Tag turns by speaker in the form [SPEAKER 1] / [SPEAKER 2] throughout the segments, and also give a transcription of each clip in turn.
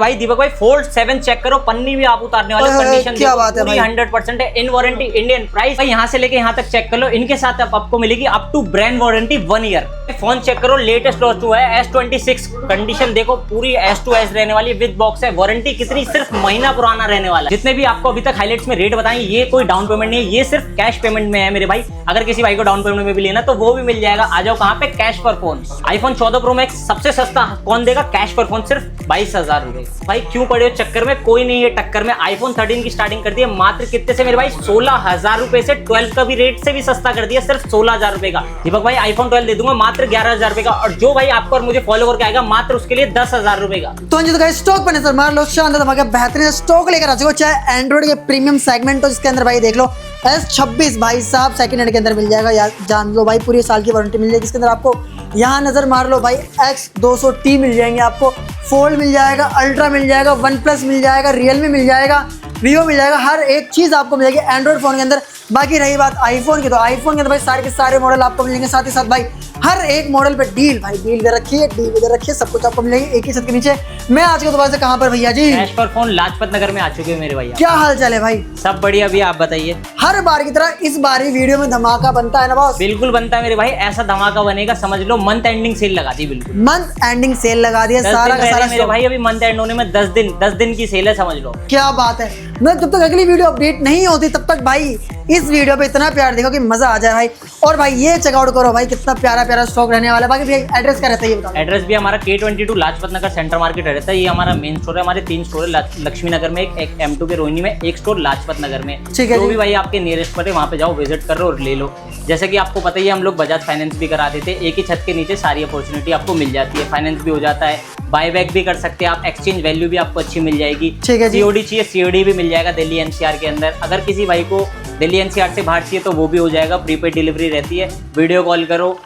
[SPEAKER 1] भाई दीपक भाई fold 7 check करो, पन्नी भी आप उतारने वाले, कंडीशन
[SPEAKER 2] क्या बात है भाई,
[SPEAKER 1] 100% है, इन वारंटी, इंडियन प्राइस। भाई यहाँ से लेके यहाँ तक चेक कर लो, इनके साथ आपको मिलेगी up to brand warranty 1 year. Phone check करो, लेटेस्ट लॉन्च हुआ है S26, कंडीशन देखो पूरी S2S रहने वाली, विद बॉक्स है, वारंटी कितनी, सिर्फ महीना पुराना रहने वाला है। जितने भी आपको अभी तक हाइलाइट्स में रेट बताएं, ये कोई डाउन पेमेंट नहीं है, ये सिर्फ कैश पेमेंट में है मेरे भाई। अगर किसी भाई को डाउन पेमेंट में भी लेना तो वो भी मिल जाएगा। आ जाओ कहाँ पे, कैश पर फोन। iPhone 14 Pro Max सबसे सस्ता कौन देगा, कैश पर फोन सिर्फ 22,000 रुपए। भाई क्यों पड़े हो चक्कर में, कोई नहीं है टक्कर में। iPhone 13 की स्टार्टिंग कर दी है मात्र कितने से मेरे भाई, 16,000 रुपए से। 12 का भी रेट से भी सस्ता कर दिया, सिर्फ 16,000 रुपए का। दीपक भाई iPhone 12 दे दूंगा मात्र 11,000 रुपए का, और जो भाई आपको और मुझे फॉलो करके आएगा मात्र उसके लिए 10,000 रुपए का।
[SPEAKER 2] तो गाइस स्टॉक पर नजर मार लो, शानदार धमाका बेहतरीन स्टॉक लेकर आ चुका, चाहे एंड्रॉइड के प्रीमियम सेगमेंट हो, जिसके अंदर भाई देख लो S26 भाई साहब सेकंड हैंड के अंदर मिल जाएगा। यार जान लो भाई, पूरी साल की वारंटी मिल जाएगी। इसके अंदर आपको यहाँ नजर मार लो भाई X200T मिल जाएंगे, आपको फोल्ड मिल जाएगा, अल्ट्रा मिल जाएगा, OnePlus मिल जाएगा, Realme मिल जाएगा, Vivo मिल जाएगा, हर एक चीज आपको मिलेगी एंड्रॉइड फोन के अंदर। बाकी रही बात आईफोन की, तो आईफोन के अंदर भाई सारे के सारे मॉडल आपको मिलेंगे, साथ ही साथ भाई हर एक मॉडल पे डील दे रखी है, सब कुछ आपको मिलेगी एक ही छत के नीचे। मैं आज के दोबारा से कहाँ पर भैया जी,
[SPEAKER 1] कैश पर फोन लाजपत नगर में आ चुके हैं मेरे भैया।
[SPEAKER 2] क्या हाल चाल है भाई?
[SPEAKER 1] सब बढ़िया भी, आप बताइए।
[SPEAKER 2] हर बार की तरह इस बार ही वीडियो में धमाका बनता है ना बॉस?
[SPEAKER 1] बिल्कुल बनता है मेरे भाई, ऐसा धमाका बनेगा समझ लो, मंथ एंडिंग सेल लगा दी। बिल्कुल
[SPEAKER 2] मंथ एंडिंग सेल लगा दिया,
[SPEAKER 1] 10
[SPEAKER 2] सारा
[SPEAKER 1] दिन
[SPEAKER 2] का
[SPEAKER 1] रह
[SPEAKER 2] सारा
[SPEAKER 1] रहे मेरे भाई, अभी मंथ एंड होने में 10 दिन की सेल है, समझ लो।
[SPEAKER 2] क्या बात है। मैं जब तक अगली वीडियो अपडेट नहीं होती तब तक भाई इस वीडियो पे इतना प्यार देखो कि मजा आ जाए भाई। और भाई ये चेकआउट करो भाई, कितना प्यारा प्यारा स्टॉक रहने वाला है। बाकी भैया एड्रेस क्या रहता है ये बताओ।
[SPEAKER 1] एड्रेस भी हमारा K22 Lajpat Nagar centre market रहता है, ये हमारा मेन स्टोर है। हमारे 3 स्टोर है, लक्ष्मी नगर में एक M2 के रोहिणी में, एक स्टोर लाजपत नगर में।
[SPEAKER 2] ठीक है,
[SPEAKER 1] जो भी भाई आपके नियरेस्ट पर है वहाँ पे जाओ, विजिट करो और ले लो। जैसे कि आपको पता ही है, हम लोग बजाज फाइनेंस भी करा देते हैं, एक ही छत के नीचे सारी अपॉर्चुनिटी आपको मिल जाती है। फाइनेंस भी हो जाता है, बाय बैक भी कर सकते हैं आप, एक्सचेंज वैल्यू भी आपको अच्छी मिल जाएगी।
[SPEAKER 2] ठीक है,
[SPEAKER 1] COD चाहिए COD भी मिल जाएगा दिल्ली NCR के अंदर। अगर किसी भाई को दिल्ली NCR से बाहर चाहिए तो वो भी हो जाएगा, प्रीपेड डिलीवरी रहती है। वीडियो कॉल करो,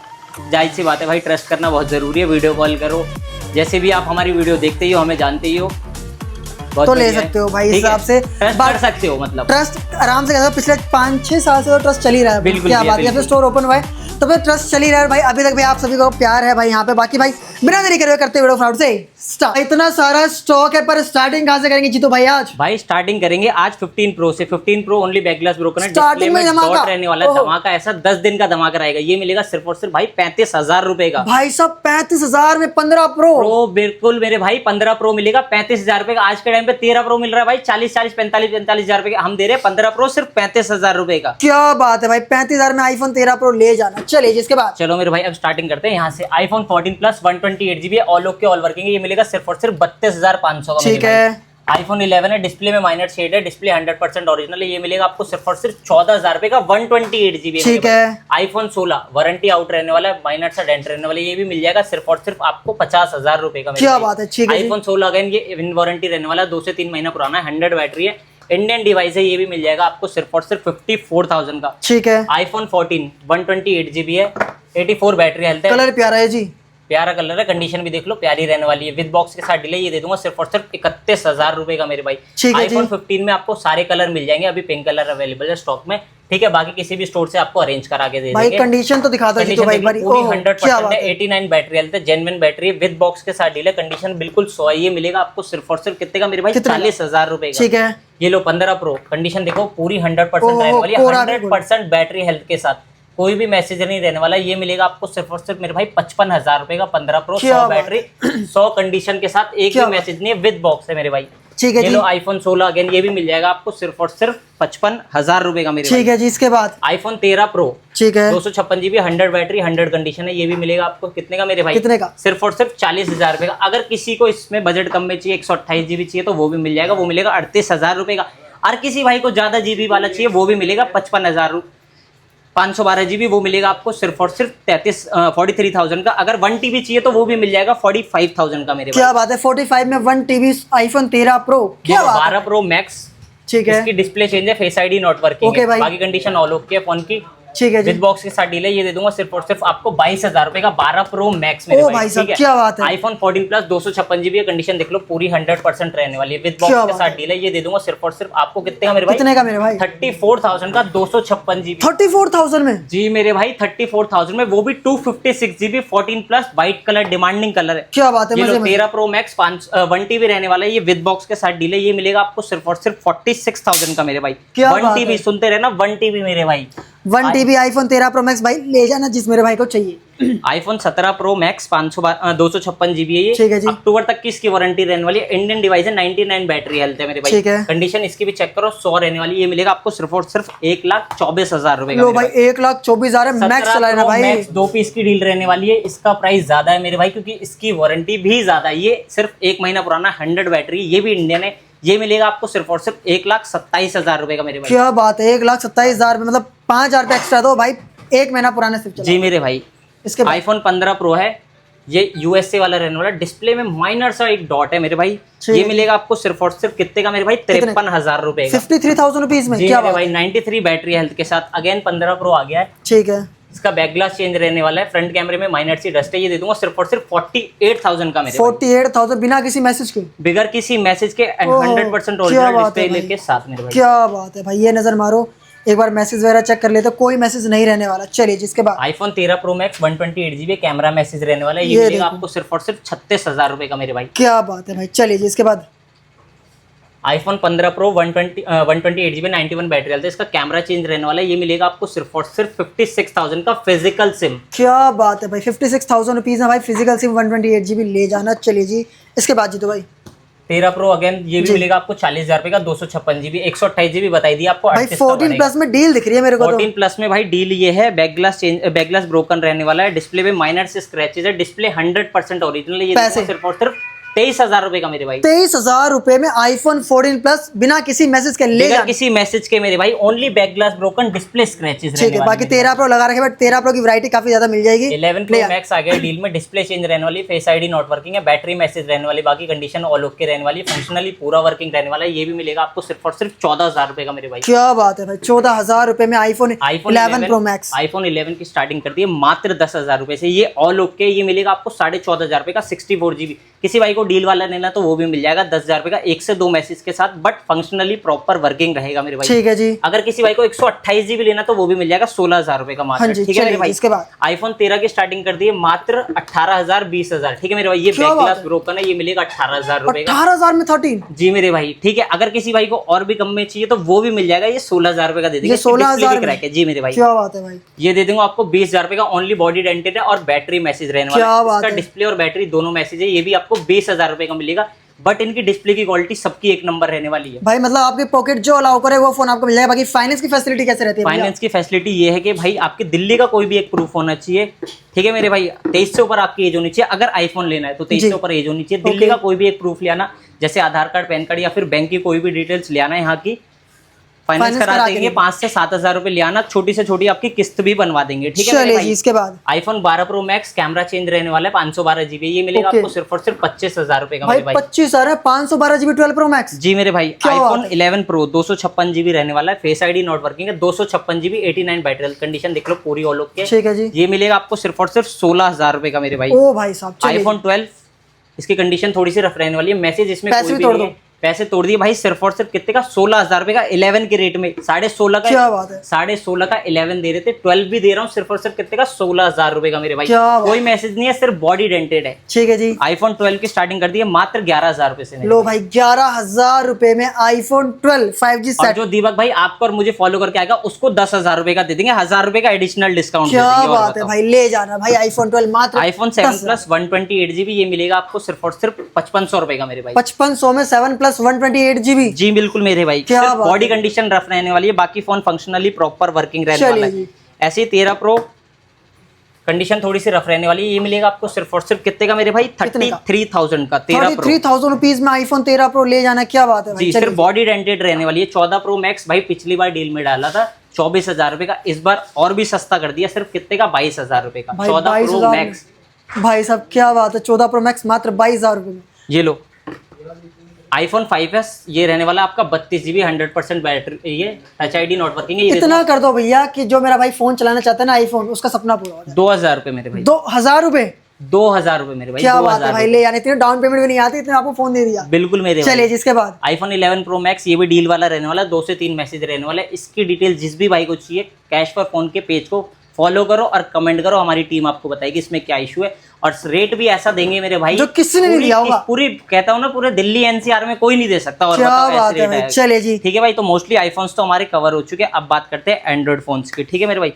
[SPEAKER 1] जाहिर सी बात है भाई, ट्रस्ट करना बहुत जरूरी है, वीडियो कॉल करो। जैसे भी आप हमारी वीडियो देखते ही हो, हमें जानते ही हो,
[SPEAKER 2] तो ले सकते हो भाई, इस हिसाब से
[SPEAKER 1] ट्रस्ट कर सकते हो। मतलब
[SPEAKER 2] ट्रस्ट आराम से, पिछले 5-6 साल से तो ट्रस्ट चल ही रहा है।
[SPEAKER 1] बिल्कुल,
[SPEAKER 2] क्या बात है, स्टोर ओपन हुआ है तो फिर ट्रस्ट चल ही रहा है भाई। अभी तक भी आप सभी को प्यार है भाई यहाँ पे। बाकी भाई बिना देरी करे करते वीडियो फ्राउड से स्टार्ट। इतना सारा स्टॉक है, पर स्टार्टिंग कहाँ से करेंगे जीतो भाई आज?
[SPEAKER 1] भाई स्टार्टिंग करेंगे आज 15 Pro से। 15 Pro only back glass broken है,
[SPEAKER 2] स्टार्टिंग में धमाका
[SPEAKER 1] रहने वाला है। धमाका ऐसा 10 दिन का धमाका रहेगा। ये मिलेगा सिर्फ और सिर्फ भाई 35,000 रुपए का।
[SPEAKER 2] भाई सब 35,000 में 15 Pro।
[SPEAKER 1] बिल्कुल मेरे भाई, 15 Pro मिलेगा 35,000 रुपए का। आज के टाइम पे 13 Pro मिल रहा है भाई 40, 45,000 रुपए का। हम दे रहे हैं 15 Pro सिर्फ 35,000 रुपए का।
[SPEAKER 2] क्या बात है भाई, 35,000 में iPhone 13 Pro ले जाना। चलिए जिसके बाद
[SPEAKER 1] चलो मेरे भाई अब स्टार्टिंग करते हैं यहाँ से। iPhone 14 Plus 128GB all okay all working है, ये मिलेगा सिर्फ और सिर्फ 32,500 का।
[SPEAKER 2] ठीक है।
[SPEAKER 1] iPhone 11 है, डिस्प्ले में माइनर शेड है, डिस्प्ले 100% ओरिजिनल है, ये मिलेगा आपको सिर्फ और सिर्फ 14,000 रुपए का 128GB।
[SPEAKER 2] ठीक है।
[SPEAKER 1] iPhone 16 वारंटी आउट रहने वाला है, माइनर सा डेंट रहने वाला है, ये भी मिल जाएगा सिर्फ और सिर्फ आपको 50,000 रुपए का।
[SPEAKER 2] क्या बात है। ठीक है।
[SPEAKER 1] iPhone 16 अगेन ये इन वारंटी रहने वाला है, 2 से 3 महीना पुराना है, 100 बैटरी है, इंडियन डिवाइस है, ये भी मिल जाएगा आपको सिर्फ और सिर्फ 54,000 का।
[SPEAKER 2] ठीक है।
[SPEAKER 1] iPhone 14 128GB है, 84 बैटरी हेल्थ है,
[SPEAKER 2] कलर प्यारा है जी,
[SPEAKER 1] प्यारा कलर है, कंडीशन भी देख लो प्यारी रहने वाली है। विद बॉक्स के साथ डिले ये दे दूंगा सिर्फ और सिर्फ 31,000 रुपए का मेरे भाई। iPhone 15 में आपको सारे कलर मिल जाएंगे, अभी पिंक कलर अवेलेबल है स्टॉक में, ठीक है। बाकी किसी भी स्टोर से आपको अरेंज करा के दे देंगे।
[SPEAKER 2] भाई कंडीशन तो दिखा दो जी तो भाई पूरी
[SPEAKER 1] 100% है, 89 बैटरी हेल्थ है, जेन्युइन बैटरी है, विद बॉक्स के साथ डील है, कंडीशन बिल्कुल 100 है। ये मिलेगा आपको सिर्फ और सिर्फ कितने का मेरे भाई, 40,000 रुपए का।
[SPEAKER 2] ठीक है।
[SPEAKER 1] ये लो 15 Pro, कंडीशन देखो पूरी 100% रहने वाली है, 100% बैटरी हेल्थ के साथ, कोई भी मैसेज नहीं रहने वाला। ये मिलेगा आपको सिर्फ और सिर्फ मेरे भाई 55,000 रुपए का 15 Pro, 100 बैटरी, 100 कंडीशन के साथ, एक भी मैसेज नहीं है, विद बॉक्स है मेरे भाई।
[SPEAKER 2] ठीक है।
[SPEAKER 1] ये लो iPhone 16 अगेन, ये भी मिल जाएगा आपको सिर्फ और सिर्फ 55,000 रुपए का मेरे।
[SPEAKER 2] ठीक है जी, इसके बाद
[SPEAKER 1] iPhone 13 Pro,
[SPEAKER 2] ठीक है,
[SPEAKER 1] 256GB 100 बैटरी 100 कंडीशन है, ये भी मिलेगा आपको कितने का मेरे भाई?
[SPEAKER 2] कितने का?
[SPEAKER 1] सिर्फ और सिर्फ 40,000 रुपए का। अगर किसी को इसमें बजट कम में चाहिए, 128GB चाहिए, तो वो भी मिल जाएगा, वो मिलेगा 38,000 रुपए का। और किसी भाई को ज्यादा GB वाला चाहिए, वो भी मिलेगा 55,000 512GB, वो मिलेगा आपको सिर्फ और सिर्फ 43,000 का। अगर 1TB चाहिए तो वो भी मिल जाएगा 45,000 का मेरे।
[SPEAKER 2] क्या बात है, 45 में 1TB iPhone 13 Pro। क्या बात है।
[SPEAKER 1] 12 Pro Max,
[SPEAKER 2] ठीक है।
[SPEAKER 1] इसकी डिस्प्ले चेंज है, फेस ID नॉट वर्किंग है, बाकी कंडीशन ऑल ओके है फोन की।
[SPEAKER 2] ठीक है जी।
[SPEAKER 1] विद बॉक्स के साथ डील है, ये दे दूंगा सिर्फ और सिर्फ आपको 22,000 रुपए का 12 प्रो मैक्स
[SPEAKER 2] ओ भाई साहब क्या बात है।
[SPEAKER 1] आईफोन 14 प्लस 256 जीबी कंडीशन देख लो, पूरी 100% रहने वाली है। विद बॉक्स के साथ डील है, ये दे दूंगा सिर्फ और सिर्फ आपको कितने का मेरे भाई?
[SPEAKER 2] कितने का मेरे भाई?
[SPEAKER 1] 34,000 का 256 जीबी।
[SPEAKER 2] 34,000 में?
[SPEAKER 1] जी मेरे भाई 34,000 में, वो भी 256 GB 14 plus white colour, demanding colour है।
[SPEAKER 2] क्या बात है।
[SPEAKER 1] 13 प्रो मैक्स 1 TB रहने वाला है, ये विद बॉक्स के साथ डील है, ये मिलेगा आपको सिर्फ और सिर्फ 46,000 का मेरे भाई। 1 TB सुनते रहना, 1 TB मेरे भाई।
[SPEAKER 2] 1 TB आईफोन 13 प्रो मैक्स भाई ले जाना जिस मेरे भाई को चाहिए।
[SPEAKER 1] आईफोन 17 प्रो मैक्स 256 जीबी है ये।
[SPEAKER 2] ठीक है जी।
[SPEAKER 1] अक्टूबर तक की इसकी वारंटी रहने वाली है। इंडियन डिवाइस है, 99 बैटरी हेल्थ है मेरे भाई।
[SPEAKER 2] ठीक है।
[SPEAKER 1] कंडीशन इसकी भी चेक करो, 100 रहने वाली। ये मिलेगा आपको सिर्फ और सिर्फ 1,24,000 रुपए का।
[SPEAKER 2] लो भाई 1,24,000 मैक्स चला है ना भाई।
[SPEAKER 1] मैक्स 2 पीस की डील रहने वाली है, इसका प्राइस ज्यादा है मेरे भाई, क्योंकि इसकी वारंटी भी ज्यादा है। ये सिर्फ 1 महीना पुराना 100 बैटरी, ये भी इंडियन है। ये मिलेगा आपको सिर्फ और सिर्फ 1,27,000 रुपए का मेरे भाई।
[SPEAKER 2] क्या बात है, 1,27,000 में मतलब 5,000 रुपए एक्स्ट्रा दो भाई, 1 महीना पुराने सिर्फ चला।
[SPEAKER 1] जी मेरे भाई।
[SPEAKER 2] इसके
[SPEAKER 1] आईफोन 15 प्रो है, ये यूएसए वाला रहने वाला। डिस्प्ले में माइनर सा एक डॉट है मेरे भाई। ये मिलेगा आपको सिर्फ और सिर्फ कितने का मेरे भाई? 53,000 रुपए का।
[SPEAKER 2] 53,000 रुपीज में।
[SPEAKER 1] जी
[SPEAKER 2] क्या
[SPEAKER 1] मेरे
[SPEAKER 2] बात
[SPEAKER 1] भाई 93 बैटरी हेल्थ के साथ अगेन 15 प्रो आ गया है।
[SPEAKER 2] ठीक है।
[SPEAKER 1] इसका बैक ग्लास चेंज रहने वाला है, फ्रंट कैमरे में माइनर सी डस्ट है, ये दे दूंगा सिर्फ और सिर्फ 48,000 का मेरे
[SPEAKER 2] 48,000 बिना किसी मैसेज के,
[SPEAKER 1] बिगर किसी मैसेज के 100% ओरिजिनल डिस्प्ले के साथ मेरे भाई।
[SPEAKER 2] क्या बात है भाई, ये नजर मारो एक बार, मैसेज वगैरह चेक कर लेते, कोई मैसेज नहीं रहने वाला। चलिए जिसके बाद
[SPEAKER 1] iPhone 13 pro max 128 GB camera message रहने वाला है, ये मिलेगा आपको सिर्फ और सिर्फ 36,000 रुपए का मेरे भाई।
[SPEAKER 2] क्या बात है भाई। चलिए जिसके बाद
[SPEAKER 1] iPhone 15 pro 128 GB 91 battery health है, इसका कैमरा चेंज रहने वाला है, ये मिलेगा आपको सिर्फ और सिर्फ 56,000 का फिजिकल सिम।
[SPEAKER 2] क्या बात है भाई, 56,000 रुपीज में भाई फिजिकल सिम 128 GB ले जाना। चलिए जी इसके बाद जी तो भाई
[SPEAKER 1] 13 प्रो अगेन ये भी मिलेगा आपको 40,000 रुपए का 256 जीबी 128 जीबी बताई दी आपको।
[SPEAKER 2] भाई 14 प्लस में डील दिख रही है मेरे को।
[SPEAKER 1] 14 प्लस में भाई डील ये है, बैक ग्लास ब्रोकन रहने वाला है, डिस्प्ले में माइनर से स्क्रैचेस है, डिस्प्ले 100% ओरिजिनल है, ये सिर्फ और सिर्फ 23,000 रुपए का मेरे भाई।
[SPEAKER 2] 23,000 रुपए में आईफोन 14 प्लस बिना किसी मैसेज के ले जाना।
[SPEAKER 1] किसी मैसेज के मेरे भाई, only back glass broken, display scratches.
[SPEAKER 2] ठीक है, बाकी 13 प्रो लगा रखे, बट 13 प्रो की वैरायटी काफी ज्यादा मिल जाएगी।
[SPEAKER 1] 11 प्रो मैक्स आ गया डील में, डिस्प्ले चेंज रहने वाली, फेस आईडी नॉट वर्किंग है, बैटरी मैसेज रहने वाली, बाकी कंडीशन ऑल ओके रहने वाली, फंक्शनली पूरा वर्किंग रहने वाला है। ये भी मिलेगा आपको सिर्फ और सिर्फ 14,000 रुपए का मेरे भाई।
[SPEAKER 2] क्या बात है भाई, 14,000 रुपए में आईफोन 11 प्रो मैक्स।
[SPEAKER 1] आईफोन 11 की स्टार्टिंग कर दी है मात्र 10,000 रुपए से। ये ऑल ओके, ये मिलेगा आपको 14,500 रुपए का 64 जीबी। किसी भाई को डील वाला लेना तो वो भी मिल जाएगा 10,000 रुपए का, 1 से 2 मैसेज के साथ, बट फंक्शनली प्रॉपर वर्किंग रहेगा मेरे भाई।
[SPEAKER 2] ठीक है जी।
[SPEAKER 1] अगर किसी भाई को 128 जीबी लेना तो वो भी मिल जाएगा 16,000 रुपए का मात्र। ठीक है मेरे भाई।
[SPEAKER 2] इसके बाद
[SPEAKER 1] आईफोन 13 की स्टार्टिंग कर दी है मात्र 18,000 20,000। ठीक है मेरे भाई, ये बैक ग्लास ब्रोकन है, ये मिलेगा 18,000 रुपए का।
[SPEAKER 2] 18,000 में 13।
[SPEAKER 1] जी मेरे भाई। ठीक है, अगर किसी भाई को और भी कम में चाहिए तो वो भी मिल जाएगा, ये 16,000 रुपए का दे देंगे।
[SPEAKER 2] 16,000
[SPEAKER 1] क्रैक है जी मेरे भाई।
[SPEAKER 2] क्या बात है भाई,
[SPEAKER 1] ये दे दूंगा आपको 20,000 रुपए का, ओनली बॉडी डेंटेड है और बैटरी मैसेज रहने वाला है। इसका डिस्प्ले और बैटरी दोनों मैसेज है, ये भी आपको 20,000 रुपए का मिलेगा, बट इनकी डिस्प्ले की क्वालिटी सबकी एक नंबर रहने वाली है
[SPEAKER 2] भाई। मतलब आपके पॉकेट जो अलाउ करे वो फोन आपको मिल जाएगा। बाकी फाइनेंस की फैसिलिटी कैसे रहती है?
[SPEAKER 1] फाइनेंस की फैसिलिटी ये है कि भाई आपके दिल्ली का कोई भी एक प्रूफ होना चाहिए। ठीक है मेरे भाई, 23 से ऊपर आपकी एज होनी चाहिए। अगर आईफोन लेना है तो 23 से ऊपर एज होनी चाहिए। दिल्ली का कोई भी एक प्रूफ ले आना, जैसे आधार कार्ड, पैन कार्ड या फिर बैंक की कोई भी डिटेल्स ले आना, यहाँ की फाइनेंस करा देंगे। 5 से 7,000 रुपए ले आना, छोटी से छोटी आपकी किस्त भी बनवा देंगे। ठीक है मेरे भाई।
[SPEAKER 2] इसके बाद
[SPEAKER 1] iPhone 12 pro max camera change रहने वाला है, 512 जीबी, ये मिलेगा आपको सिर्फ और सिर्फ 25,000 रुपए का।
[SPEAKER 2] भाई 25,000 है, 512 GB 12 प्रो मैक्स।
[SPEAKER 1] जी मेरे भाई। आईफोन 11 प्रो 256 जीबी रहने वाला है, फेस आईडी नॉट वर्किंग है, 256 जीबी 89 बैटरी हेल्थ, कंडीशन देख लो पूरी ऑल ओके।
[SPEAKER 2] ठीक है जी।
[SPEAKER 1] ये मिलेगा आपको सिर्फ और सिर्फ 16,000 रुपए का मेरे भाई।
[SPEAKER 2] ओ भाई साहब।
[SPEAKER 1] आईफोन 12 इसकी कंडीशन थोड़ी सी रफ रहने वाली है, मैसेज इसमें कोई भी नहीं है। पैसे तोड़ दिए भाई, सिर्फ और सिर्फ कितने का? 16,000 रुपए का 11 के रेट में, 16.5 का।
[SPEAKER 2] क्या बात है,
[SPEAKER 1] 16.5 का 11 दे रहे थे, 12 भी दे रहा हूँ सिर्फ और सिर्फ कितने का? 16,000 रुपए का मेरे भाई। कोई मैसेज नहीं है, सिर्फ बॉडी डेंटेड है।
[SPEAKER 2] ठीक है जी।
[SPEAKER 1] आईफोन 12 की स्टार्टिंग कर दी है मात्र 11,000 रुपए से।
[SPEAKER 2] लो भाई 11,000 रुपए में आईफोन 12 5G सेट।
[SPEAKER 1] जो दीपक भाई आपको और मुझे फॉलो करके आएगा उसको 10,000 रुपए का दे देंगे, 1,000 रुपए का एडिशनल डिस्काउंट।
[SPEAKER 2] क्या बात है भाई, ले जाना भाई आईफोन 12 मात्र।
[SPEAKER 1] आईफोन 7 प्लस 128 जीबी, ये मिलेगा आपको सिर्फ और सिर्फ 5500 रुपए का मेरे भाई।
[SPEAKER 2] 5500 में 7 प्लस 128 GB।
[SPEAKER 1] जी बिल्कुल मेरे भाई। बॉडी कंडीशन रफ रहने वाली है, बाकी फोन फंक्शनली प्रॉपर वर्किंग रहने वाला है। ऐसे ही 13 प्रो कंडीशन थोड़ी सी रफ रहने वाली है, ये मिलेगा आपको सिर्फ और सिर्फ कितने का मेरे भाई? 33,000 का 13 प्रो।
[SPEAKER 2] 33,000 रुपीज में आईफोन 13 प्रो ले जाना। क्या बात है भाई।
[SPEAKER 1] जी सिर्फ बॉडी डेंटेड रहने वाली है। 14 प्रो मैक्स भाई पिछली बार डील में डाला था 24,000 रुपए का, इस बार और भी सस्ता कर दिया, सिर्फ कितने का? 22,000 रुपए का 14 प्रो मैक्स।
[SPEAKER 2] भाई साहब क्या बात है, 14 प्रो मैक्स मात्र 22,000 रुपए में।
[SPEAKER 1] ये लो iPhone 5s ये रहने वाला आपका 32 GB 100% बैटरी, ये टच ID नॉट वर्किंग है। ये
[SPEAKER 2] इतना कर दो भैया कि जो मेरा भाई फोन चलाना चाहता है ना आईफोन, उसका सपना पूरा हो जाए।
[SPEAKER 1] 2000 रुपए मेरे भाई,
[SPEAKER 2] 2000 रुपए,
[SPEAKER 1] 2000 रुपए मेरे भाई।
[SPEAKER 2] क्या बात है भाई, ले यानी इतनी डाउन पेमेंट भी नहीं आती, इतने आपको फोन दे दिया।
[SPEAKER 1] बिल्कुल मेरे भाई।
[SPEAKER 2] चलिए जिसके बाद
[SPEAKER 1] iPhone 11 Pro Max, ये भी डील वाला रहने वाला, 2 से 3 मैसेज रहने वाला है। इसकी डिटेल जिस भी भाई को चाहिए, कैश फॉर फोन के पेज को फॉलो करो और कमेंट करो, हमारी टीम आपको बताएगी इसमें क्या इशू है। और रेट भी ऐसा देंगे मेरे भाई
[SPEAKER 2] जो किसी ने नहीं दिया होगा।
[SPEAKER 1] पूरी कहता हूँ ना, पूरे दिल्ली NCR में कोई नहीं दे सकता। और
[SPEAKER 2] क्या
[SPEAKER 1] बताओ
[SPEAKER 2] बात
[SPEAKER 1] ऐसे
[SPEAKER 2] है
[SPEAKER 1] रेट
[SPEAKER 2] भाई,
[SPEAKER 1] आएगा।
[SPEAKER 2] चलिए जी।
[SPEAKER 1] ठीक है भाई, तो मोस्टली आईफोन्स तो हमारे कवर हो चुके हैं। अब बात करते हैं एंड्रॉइड फोन्स की। ठीक है मेरे भाई,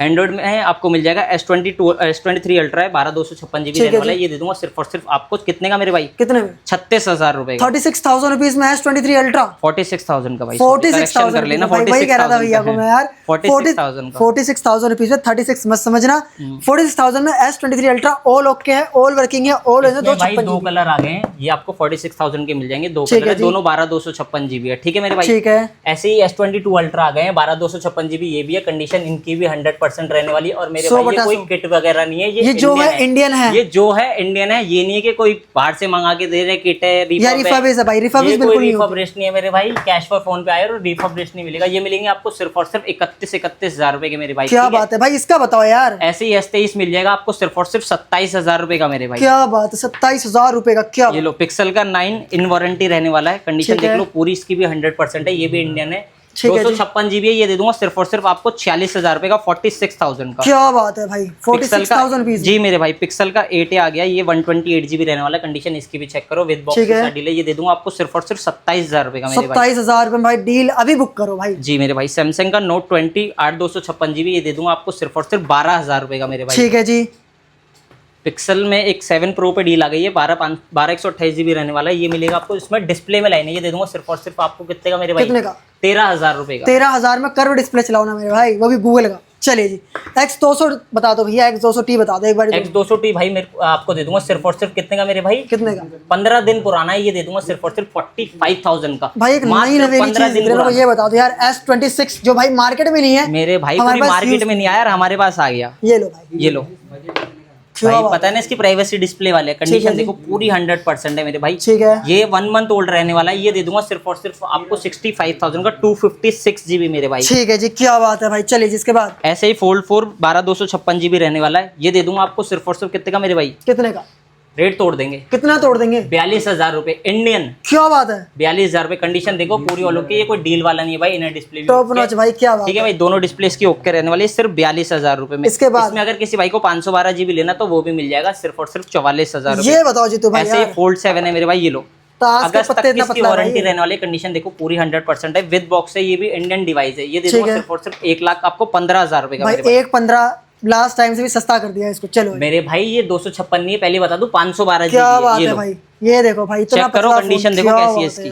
[SPEAKER 1] एंड्रॉइड में है आपको मिल जाएगा S23 अल्ट्रा है, 12/256 GB रहने वाला है। ये दे दूंगा सिर्फ और सिर्फ आपको कितने का मेरे भाई?
[SPEAKER 2] कितने में?
[SPEAKER 1] 36,000 रुपए का।
[SPEAKER 2] 36,000 रुपीज में S23 अल्ट्रा
[SPEAKER 1] 46,000 का भाई।
[SPEAKER 2] 46,000
[SPEAKER 1] कर लेना,
[SPEAKER 2] वही कह रहा था भैया को मैं यार।
[SPEAKER 1] 46,000 का।
[SPEAKER 2] 46,000 रुपीज में 36 मत समझना, 46,000 में S23 अल्ट्रा ऑल ओके है, ऑल वर्किंग है, ऑल है।
[SPEAKER 1] भाई 2 कलर आ गए हैं, ये आपको 46,000 के मिल जाएंगे। 2 कलर है, दोनों 12/256 GB है। ठीक है मेरे भाई,
[SPEAKER 2] ठीक है।
[SPEAKER 1] ऐसे ही S22 अल्ट्रा आ गए हैं, 12/256 GB ये भी है। कंडीशन इनकी भी 100% रहने वाली है। और मेरे भाई ये कोई किट वगैरह नहीं है, ये
[SPEAKER 2] जो है इंडियन है।
[SPEAKER 1] ये जो है इंडियन है, ये नहीं है कि कोई बाहर से मंगा के दे रहे किट है।
[SPEAKER 2] रिफर्बिश है भाई, रिफर्बिश बिल्कुल नहीं है।
[SPEAKER 1] रिफर्बिश नहीं है मेरे भाई, कैश फॉर फोन पे आए और रिफर्बिश नहीं मिलेगा। ये मिलेंगे आपको सिर्फ और सिर्फ 31,000 रुपए के मेरे भाई।
[SPEAKER 2] क्या बात है भाई, इसका बताओ यार।
[SPEAKER 1] ऐसे ही S23 मिल जाएगा आपको सिर्फ और सिर्फ 27,000 रुपए का मेरे भाई।
[SPEAKER 2] क्या बात है, 27,000 रुपए का। क्या
[SPEAKER 1] ये लो, पिक्सल का 9 इन वारंटी रहने वाला है। कंडीशन देख लो पूरी, इसकी भी 100% है। ये भी इंडियन है, 256 GB है। ये दे दूंगा सिर्फ और सिर्फ आपको 46,000 रुपए का, 46,000 का।
[SPEAKER 2] क्या बात है भाई, 46,000 रुपीस।
[SPEAKER 1] जी मेरे भाई, पिक्सल का 8A आ गया, ये 128 GB रहने वाला। कंडीशन इसकी भी चेक करो, विद बॉक्स के साथ डील है। ये दे दूंगा आपको सिर्फ और सिर्फ 27,000 रुपए का मेरे भाई।
[SPEAKER 2] 27,000 रुपए भाई, डील अभी बुक करो भाई।
[SPEAKER 1] जी मेरे भाई, सैमसंग का Note 20 8/256 GB, ये दे दूंगा आपको सिर्फ और सिर्फ 12,000 रुपए का मेरे भाई।
[SPEAKER 2] ठीक है जी।
[SPEAKER 1] पिक्सल में एक 7 Pro पे डील आ गई है, 12/128 GB रहने वाला है। ये मिलेगा आपको, इसमें डिस्प्ले में लाइन है। ये दे दूंगा सिर्फ और सिर्फ आपको कितने का मेरे भाई?
[SPEAKER 2] कितने का?
[SPEAKER 1] 13,000 रुपए का।
[SPEAKER 2] 13,000 में कर्व डिस्प्ले चलाओ ना मेरे भाई, वो भी गूगल का। चलिए जी, X200 बता दो भैया, X200T बता दो एक बार।
[SPEAKER 1] X200T भाई मेरे आपको दे दूंगा सिर्फ और सिर्फ कितने का मेरे भाई?
[SPEAKER 2] कितने का?
[SPEAKER 1] 15 दिन पुराना है। ये दे दूंगा सिर्फ और सिर्फ 45,000 का
[SPEAKER 2] भाई। एक नई नवेली चीज ये बता दो यार, S26 जो भाई मार्केट में नहीं है
[SPEAKER 1] मेरे भाई, पूरी मार्केट में नहीं आया यार, हमारे पास आ गया।
[SPEAKER 2] ये लो भाई,
[SPEAKER 1] ये लो भाई, पता है ना इसकी प्राइवेसी डिस्प्ले वाले। कंडीशन देखो पूरी 100% है मेरे भाई।
[SPEAKER 2] ठीक है।
[SPEAKER 1] ये 1 मंथ ओल्ड रहने वाला है। ये दे दूंगा सिर्फ और सिर्फ आपको 65,000 का, 256 GB मेरे भाई।
[SPEAKER 2] ठीक है जी, क्या बात है भाई। चलिए जिसके बाद
[SPEAKER 1] ऐसे ही Fold 4 12/256 GB रहने वाला है। ये दे दूंगा आपको सिर्फ और सिर्फ कितने का मेरे भाई?
[SPEAKER 2] कितने का?
[SPEAKER 1] रेट तोड़ देंगे।
[SPEAKER 2] कितना तोड़ देंगे?
[SPEAKER 1] 42,000 रुपए इंडियन।
[SPEAKER 2] क्या बात है,
[SPEAKER 1] 42,000 रुपए। कंडीशन देखो पूरी ऑल ओके, ये कोई डील वाला नहीं है भाई। इनर डिस्प्ले
[SPEAKER 2] टॉप नॉच भाई, क्या बात।
[SPEAKER 1] ठीक है भाई, दोनों डिस्प्ले इसकी ओके रहने वाली है, सिर्फ 42,000 रुपए में।
[SPEAKER 2] इसके बाद
[SPEAKER 1] इसमें अगर किसी भाई को 512 GB लेना तो वो भी मिल जाएगा सिर्फ और सिर्फ 44,000 रुपए।
[SPEAKER 2] ये बताओ जी तो भाई।
[SPEAKER 1] ऐसे Fold 7 है मेरे भाई, ये लो। अगस्त तक इसकी वारंटी रहने वाली। कंडीशन देखो पूरी 100% है, विद बॉक्स है। ये भी इंडियन डिवाइस है। ये दे दूंगा सिर्फ और सिर्फ 1,00,000 आपको 15,000 रुपए का
[SPEAKER 2] भाई। 1,15,000 लास्ट टाइम से भी सस्ता कर दिया इसको। चलो
[SPEAKER 1] मेरे भाई, ये 256 नहीं है, पहले बता दूं 512 GB।
[SPEAKER 2] क्या बात है भाई, ये देखो भाई, इतना
[SPEAKER 1] चेक करो कंडीशन, देखो कैसी है इसकी।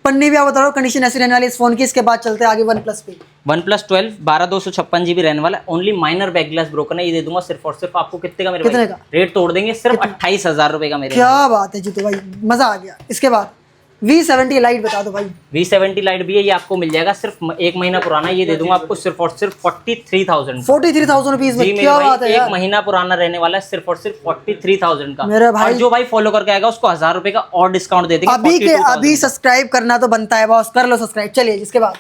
[SPEAKER 2] पन्नी भी आप बता रहा हूँ, कंडीशन ऐसी रहने वाली इस फोन की। इसके बाद चलते हैं आगे OnePlus पे।
[SPEAKER 1] OnePlus 12 12/256 GB रहने वाला है। Only minor back glass broken है। ये दे दूंगा सिर्फ और सिर्फ आपको कितने का मेरे भाई?
[SPEAKER 2] कितने का?
[SPEAKER 1] रेट तोड़ देंगे, सिर्फ 28,000 रुपए का मेरे।
[SPEAKER 2] क्या बात है जी तो भाई, मजा आ गया। इसके बाद V70 लाइट बता दो भाई।
[SPEAKER 1] V70 लाइट भी है, ये आपको मिल जाएगा सिर्फ 1 महीना पुराना। ये दे दूंगा आपको सिर्फ और सिर्फ 43,000
[SPEAKER 2] 43,000 रुपीज में। क्या बात है यार,
[SPEAKER 1] 1 महीना पुराना रहने वाला है, सिर्फ और सिर्फ 43,000 का
[SPEAKER 2] मेरे भाई।
[SPEAKER 1] और जो भाई फॉलो करके आएगा उसको 1,000 रुपए का और डिस्काउंट दे देंगे।
[SPEAKER 2] अभी के अभी सब्सक्राइब करना तो बनता है बॉस, कर लो सब्सक्राइब। चलिए जिसके बाद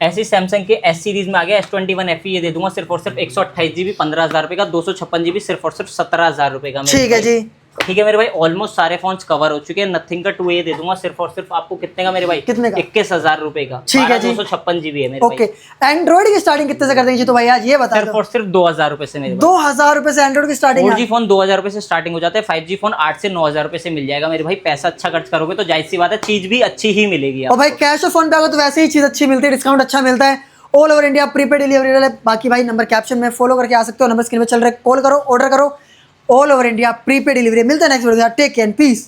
[SPEAKER 1] ऐसी सैमसंग के S सीरीज में आ गया S21 FE। ये दे दूंगा सिर्फ और सिर्फ 128 GB 15,000 रुपए का, 256 GB सिर्फ और सिर्फ 17,000 रुपए का।
[SPEAKER 2] ठीक है जी।
[SPEAKER 1] ठीक है मेरे भाई, ऑलमोस्ट सारे फोन्स कवर हो चुके हैं। नथिंग का 2A दे दूंगा सिर्फ और सिर्फ आपको कितने का मेरे भाई?
[SPEAKER 2] कितने का?
[SPEAKER 1] 21,000 रुपए का।
[SPEAKER 2] ठीक है जी।
[SPEAKER 1] 256 GB है मेरे
[SPEAKER 2] ओके। एंड्रॉइड की स्टार्टिंग कितने से कर देंगे जी तो भाई आज ये बता दो।
[SPEAKER 1] सिर्फ और सिर्फ 2,000 रुपए से मेरे भाई।
[SPEAKER 2] 2,000 रुपए से एंड्रॉइड की स्टार्टिंग।
[SPEAKER 1] 4G फोन 2,000 रुपए से स्टार्टिंग हो जाता है। 5G फोन 8 से 9,000 रुपए से मिल जाएगा मेरे भाई। पैसा अच्छा खर्च करोगे तो जाहिर सी बात है चीज भी अच्छी ही मिलेगी।
[SPEAKER 2] और भाई कैश और फोन पे आओगे तो वैसे ही चीज अच्छी मिलती है, डिस्काउंट अच्छा मिलता है। All over India prepaid delivery. बाकी भाई नंबर कैप्शन में फॉलो करके आ सकते हो, नंबर स्क्रीन पे चल रहा है, कॉल करो, ऑर्डर करो। All over India prepaid delivery. मिलता है next video. Take care and piece.